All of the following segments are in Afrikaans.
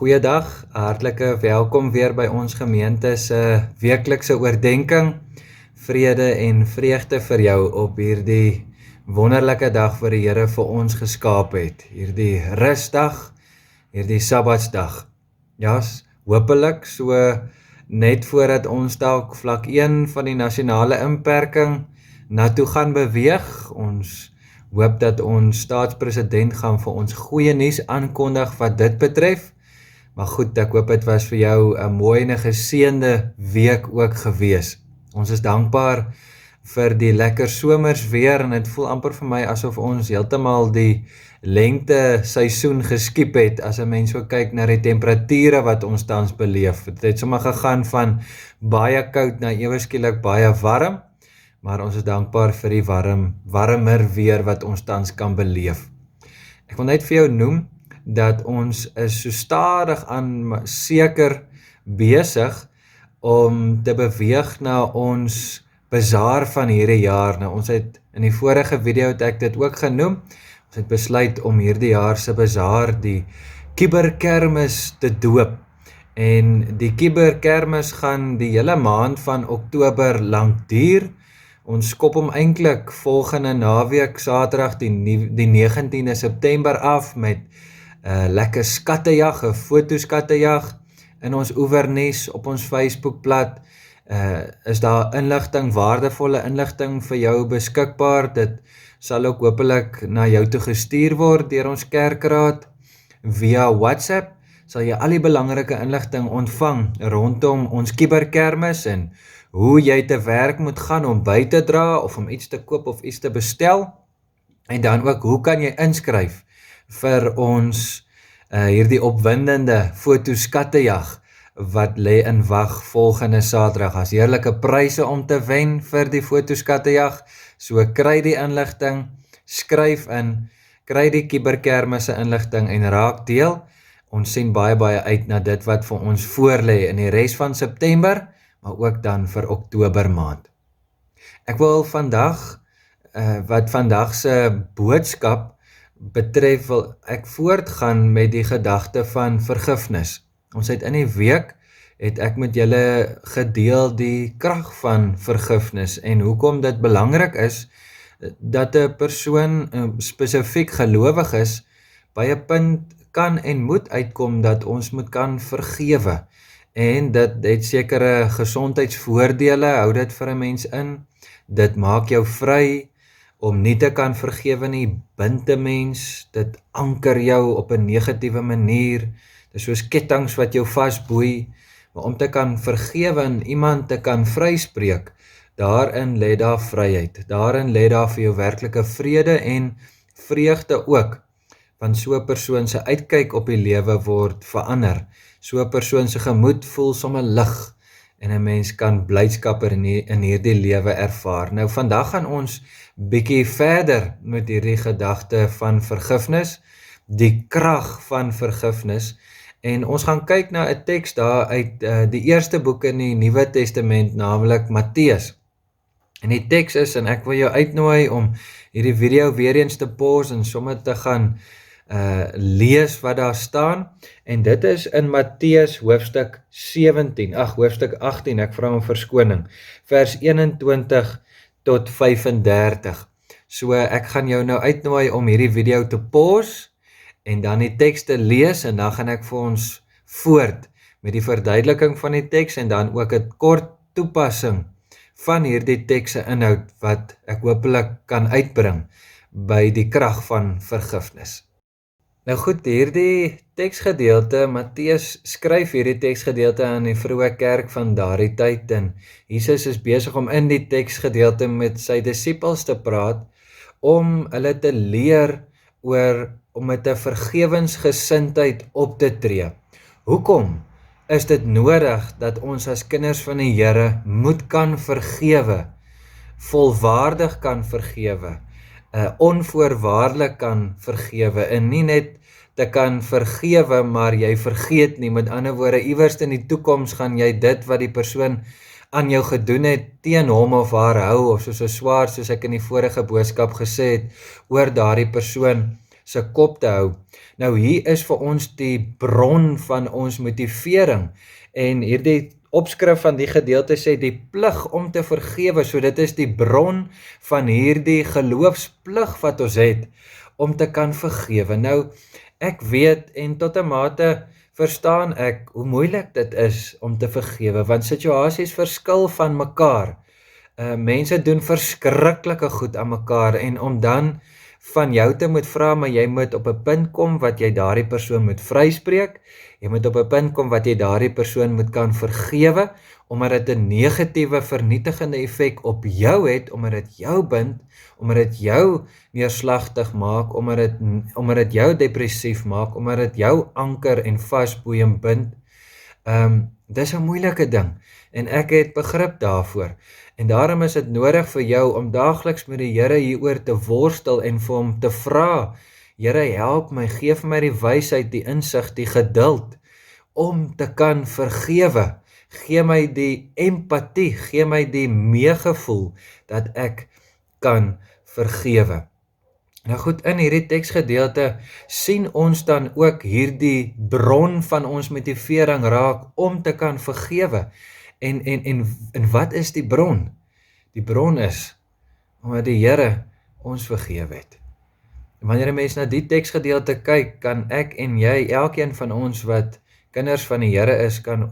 Goeiedag, hartlike welkom weer by ons gemeente se weeklikse oordenking. Vrede en vreugde vir jou op hierdie wonderlike dag wat die Here vir ons geskaap het. Hierdie rusdag, hierdie Sabbatsdag. Ja, hopelik so net voordat ons dalk vlak 1 van die nasionale inperking na toe gaan beweeg. Ons hoop dat ons staatspresident gaan vir ons goeie nuus aankondig wat dit betref. Maar goed, ek hoop het was vir jou 'n mooi en 'n geseënde week ook gewees. Ons is dankbaar vir die lekker somers weer en dit voel amper vir my asof ons heeltemal die lente seisoen geskiep het as 'n mens so kyk na die temperature wat ons tans beleef. Dit het sommer gegaan van baie koud na ewe skielik baie warm, maar ons is dankbaar vir die warmer weer wat ons tans kan beleef. Ek wil net vir jou noem dat ons is so stadig aan seker besig om te beweeg na ons bazaar van hierdie jaar. Nou, ons het in die vorige video het ek dit ook genoem. Ons het besluit om hierdie jaar se bazaar die Kiberkermis te doop. En die Kiberkermis gaan die hele maand van Oktober lank duur. Ons skop hom eintlik volgende naweek Saterdag die 19de September af met lekker skattejag, 'n fotoskattejag in ons oevernuis op ons Facebookblad. Is daar inligting, waardevolle inligting vir jou beskikbaar. Dit sal ook hopelik na jou toe gestuur word deur ons kerkraad. Via WhatsApp sal jy al die belangrike inligting ontvang rondom ons Kiberkermis en hoe jy te werk moet gaan om by te dra of om iets te koop of iets te bestel. En dan ook hoe kan jy inskryf vir ons hierdie opwindende fotoskattejag wat lê in wag volgende Saterdag. As heerlike pryse om te wen vir die fotoskattejag. So kry die inligting, skryf in, kry die Kiberkermis se inligting en raak deel. Ons sien baie uit na dit wat vir ons voorlê in die res van September, maar ook dan vir Oktober maand. Ek wil vandag wat vandag se boodskap betref, wil ek voortgaan met die gedagte van vergifnis. Ons het in die week, het ek met julle gedeel die krag van vergifnis en hoekom dit belangrik is, dat 'n persoon spesifiek gelowig is, by 'n punt kan en moet uitkom dat ons moet kan vergewe. En dit het sekere gesondheidsvoordele, hou dit vir 'n mens in. Dit maak jou vry om nie te kan vergewe nie, bind 'n mens, dit anker jou op 'n negatiewe manier, dit is soos kettinge wat jou vasboei, maar om te kan vergewe en iemand te kan vryspreek, daarin lê daar vryheid, daarin lê daar vir jou werklike vrede en vreugde ook, want so 'n persoon se uitkyk op die lewe word verander, so 'n persoon se gemoed voel sommer lig, en 'n mens kan blydskap in hierdie lewe ervaar. Nou vandag gaan ons bietjie verder met hierdie gedagte van vergifnis, die krag van vergifnis, en ons gaan kyk na 'n teks daar uit die eerste boek in die Nuwe Testament, naamlik Matteus. En die teks is, en ek wil jou uitnooi om hierdie video weer eens te pause en sommer te gaan lees wat daar staan, en dit is in Matteus hoofstuk 18, ek vra om verskoning, vers 21 tot 35. So ek gaan jou nou uitnooi om hierdie video te pause, en dan die teks te lees, en dan gaan ek vir ons voort met die verduideliking van die teks, en dan ook 'n kort toepassing van hierdie teks se inhoud, wat ek hopelik kan uitbring by die krag van vergifnis. Nou goed, hierdie teksgedeelte, Matteus skryf hierdie teksgedeelte aan die vroeë kerk van daardie tyd, en Jesus is besig om in die teksgedeelte met sy disippels te praat, om hulle te leer om met 'n vergewensgesindheid op te tree. Hoekom is dit nodig dat ons as kinders van die Here moet kan vergewe, volwaardig kan vergewe, onvoorwaardelik kan vergewe, en nie net te kan vergewe, maar jy vergeet nie. Met ander woorde, iewers in die toekoms gaan jy dit wat die persoon aan jou gedoen het, teen hom of haar hou, of soos 'n swaard, soos ek in die vorige boodskap gesê het, oor daardie persoon se kop te hou. Nou hier is vir ons die bron van ons motivering, en hierdie opskrif van die gedeelte sê die plig om te vergewe, so dit is die bron van hierdie geloofsplig wat ons het, om te kan vergewe. Nou, ek weet en tot 'n mate verstaan ek hoe moeilik dit is om te vergewe, want situasies verskil van mekaar. Mense doen verskriklike goed aan mekaar, en om dan van jou te moet vra, maar jy moet op 'n punt kom wat jy daardie persoon moet vryspreek, jy moet op 'n punt kom wat jy daardie persoon moet kan vergewe, omdat dit 'n negatiewe vernietigende effek op jou het, omdat dit jou bind, omdat dit jou neerslagtig maak, omdat dit jou depressief maak, omdat dit jou anker en vasboeiem bind. Dis 'n moeilike ding, en ek het begrip daarvoor, en daarom is dit nodig vir jou om daagliks met die Here hieroor te worstel en vir hom te vra, Here, help my, gee vir my die wysheid, die insig, die geduld om te kan vergewe. Gee my die empatie, gee my die meegevoel dat ek kan vergewe. Nou goed, in hierdie teksgedeelte sien ons dan ook hierdie bron van ons motivering raak om te kan vergewe. En wat is die bron? Die bron is omdat die Here ons vergewe het. En wanneer 'n mens na die teksgedeelte kyk, kan ek en jy, elkeen van ons wat kinders van die Here is, kan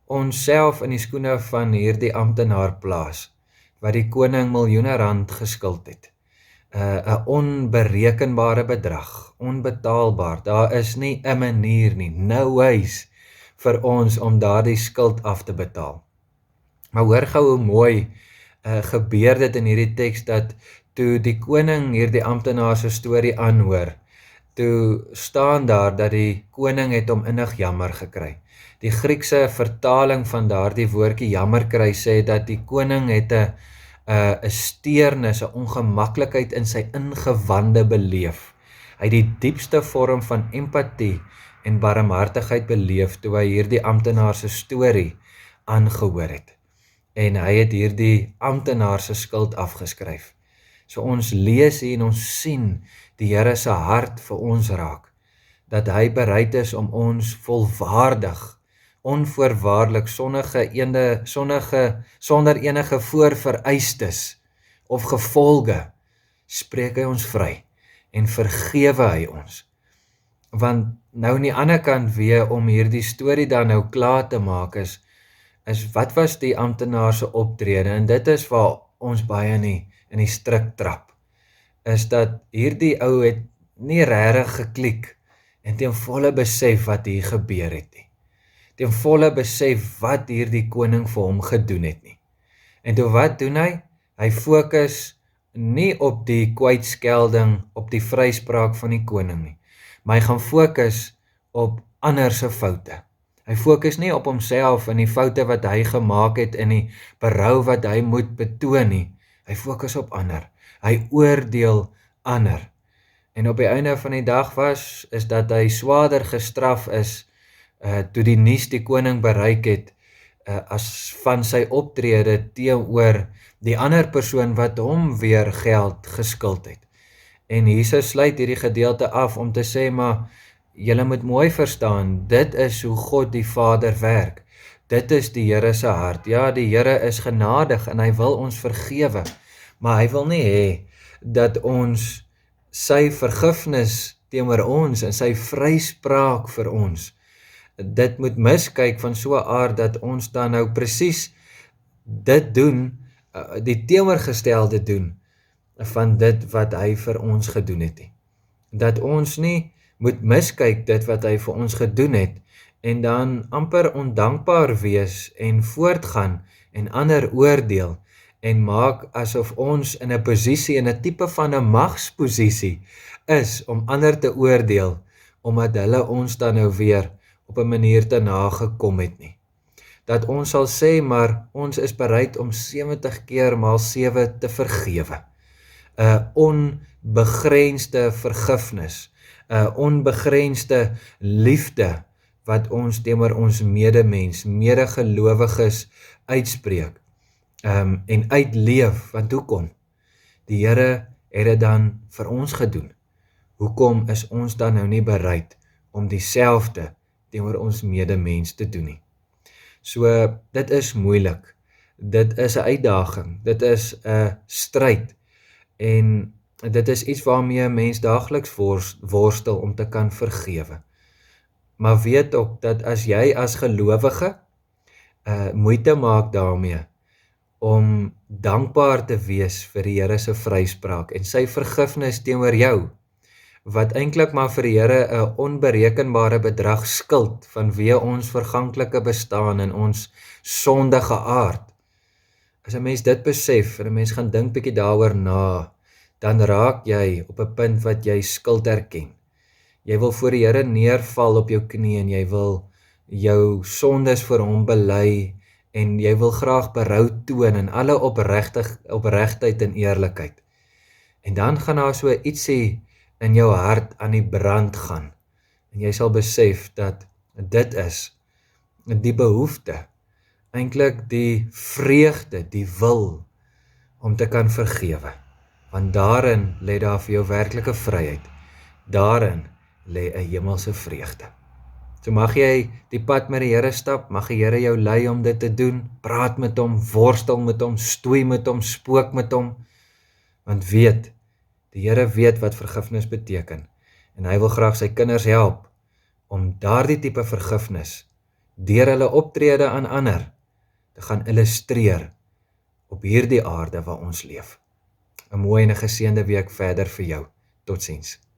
onsself in die skoene van hierdie amptenaar plaas, wat die koning miljoene rand geskuld het. 'n Onberekenbare bedrag, onbetaalbaar. Daar is nie 'n manier nie, no ways vir ons om daardie skuld af te betaal. Maar hoor gou hoe mooi gebeur dit in hierdie teks, dat toe die koning hierdie amptenaar se storie aanhoor, toe staan daar dat die koning het hom innig jammer gekry. Die Griekse vertaling van daardie woordjie jammer kry sê dat die koning het 'n steurnis, 'n ongemaklikheid in sy ingewande beleef. Hy het die diepste vorm van empatie en barmhartigheid beleef toe hy hierdie amptenaar se storie aangehoor het. En hy het hierdie amptenaar se skuld afgeskryf. So ons lees hier en ons sien die Here se hart vir ons raak, dat hy bereid is om ons volwaardig, onvoorwaardelik, sonder enige voorvereistes of gevolge, spreek hy ons vry en vergewe hy ons. Want nou aan die ander kant weer, om hierdie storie dan nou klaar te maak, is wat was die amptenaar se optrede, en dit is waar ons baie in die strik trap, is dat hierdie ou het nie regtig geklik en ten volle besef wat hier gebeur het nie. Ten volle besef wat hierdie koning vir hom gedoen het nie. En toe wat doen hy? Hy fokus nie op die kwytskelding, op die vryspraak van die koning nie, maar hy gaan fokus op ander se foute. Hy fokus nie op homself en die foute wat hy gemaak het en die berou wat hy moet betoon nie. Hy fokus op ander. Hy oordeel ander. En op die einde van die dag is dat hy swaarder gestraf is toe die nuus die koning bereik het as van sy optrede teenoor die ander persoon wat hom weer geld geskuld het. En Jesus sluit hierdie gedeelte af om te sê, maar julle moet mooi verstaan, dit is hoe God die Vader werk. Dit is die Here se hart. Ja, die Here is genadig en hy wil ons vergewe, maar hy wil nie hê dat ons sy vergifnis teenoor ons en sy vryspraak vir ons, dit moet miskyk van so 'n aard dat ons dan nou presies dit doen, die teenoorgestelde doen van dit wat hy vir ons gedoen het nie. Dat ons nie moet miskyk dit wat hy vir ons gedoen het en dan amper ondankbaar wees en voortgaan en ander oordeel en maak asof ons in 'n posisie, in 'n tipe van 'n magsposisie is om ander te oordeel, omdat hulle ons dan nou weer op 'n manier te nagekom het nie. Dat ons sal sê, maar ons is bereid om 70 keer maal 7 te vergewe. 'n Onbegrensde vergifnis, 'n onbegrensde liefde wat ons teenoor ons medemens, medegelowiges uitspreek en uitleef. Want hoekom? Die Here het dit dan vir ons gedoen. hoekom is ons dan nou nie bereid om dieselfde teenoor ons medemens te doen nie? So, dit is moeilik. Dit is 'n uitdaging. Dit is 'n stryd. En dit is iets waarmee 'n mens daagliks worstel om te kan vergewe. Maar weet ook dat as jy as gelowige moeite maak daarmee om dankbaar te wees vir die Here se vryspraak en sy vergifnis teenoor jou, wat eintlik maar vir die Here 'n onberekenbare bedrag skuld vanweë ons verganklike bestaan en ons sondige aard. As 'n mens dit besef en 'n mens gaan dink bietjie daaroor na, dan raak jy op 'n punt wat jy skuld erken. Jy wil voor die Here neerval op jou knie en jy wil jou sondes voor hom bely en jy wil graag berou toon in alle opregtheid en eerlikheid. En dan gaan daar so ietsie in jou hart aan die brand gaan. En jy sal besef dat dit is die behoefte, eintlik die vreugde, die wil om te kan vergewe. Want daarin lê daar vir jou werklike vryheid. Daarin lê 'n hemelse vreugde. So mag jy die pad met die Here stap, mag die Here jou lei om dit te doen, praat met hom, worstel met hom, stoei met hom, spook met hom, want weet, die Here weet wat vergifnis beteken, en hy wil graag sy kinders help om daardie tipe vergifnis deur hulle optrede aan ander te gaan illustreer op hierdie aarde waar ons leef. 'n Mooi en 'n geseënde week verder vir jou. Totsiens.